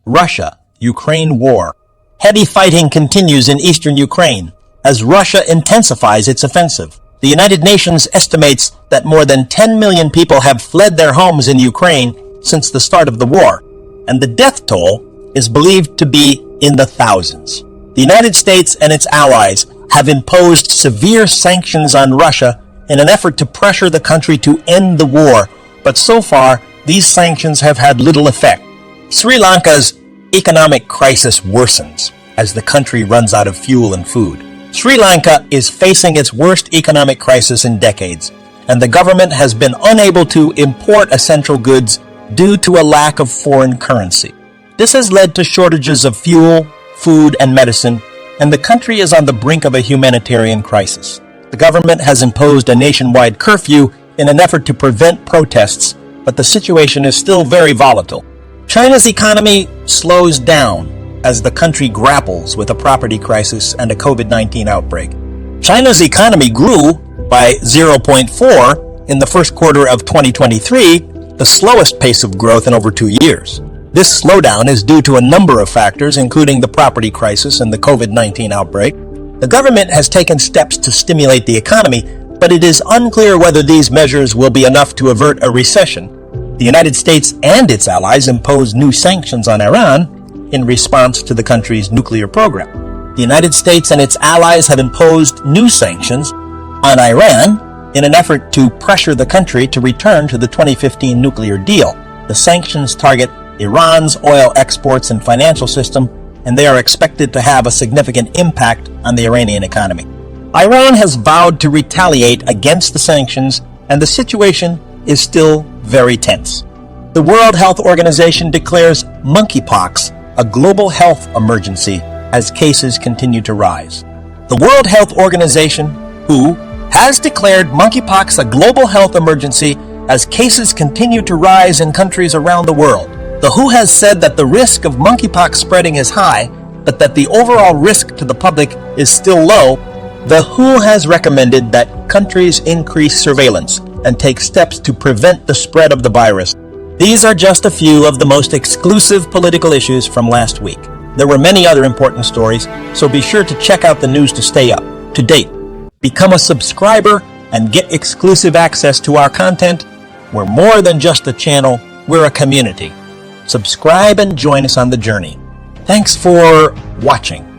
Russia-Ukraine war. Heavy fighting continues in eastern Ukraine as Russia intensifies its offensive. The United Nations estimates that more than 10 million people have fled their homes in Ukraine since the start of the war, and the death toll is believed to be in the thousands. The United States and its allies have imposed severe sanctions on Russia in an effort to pressure the country to end the war, but so far, these sanctions have had little effect. Sri Lanka's economic crisis worsens as the country runs out of fuel and food. Sri Lanka is facing its worst economic crisis in decades, and the government has been unable to import essential goods due to a lack of foreign currency. This has led to shortages of fuel, food, and medicine, and the country is on the brink of a humanitarian crisis. The government has imposed a nationwide curfew in an effort to prevent protests, but the situation is still very volatile. China's economy slows down as the country grapples with a property crisis and a COVID-19 outbreak. China's economy grew by 0.4 in the first quarter of 2023, the slowest pace of growth in over 2 years. This slowdown is due to a number of factors, including the property crisis and the COVID-19 outbreak. The government has taken steps to stimulate the economy, but it is unclear whether these measures will be enough to avert a recession. The United States and its allies imposed new sanctions on Iran in response to the country's nuclear program. The United States and its allies have imposed new sanctions on Iran in an effort to pressure the country to return to the 2015 nuclear deal. The sanctions target Iran's oil exports and financial system, and they are expected to have a significant impact on the Iranian economy. Iran has vowed to retaliate against the sanctions, and the situation is still very tense. The World Health Organization declares monkeypox a global health emergency as cases continue to rise. The World Health Organization, WHO, has declared monkeypox a global health emergency as cases continue to rise in countries around the world. The WHO has said that the risk of monkeypox spreading is high, but that the overall risk to the public is still low. The WHO has recommended that countries increase surveillance and take steps to prevent the spread of the virus. These are just a few of the most exclusive political issues from last week. There were many other important stories, so be sure to check out the news to stay up to date. Become a subscriber and get exclusive access to our content. We're more than just a channel, we're a community. Subscribe and join us on the journey. Thanks for watching.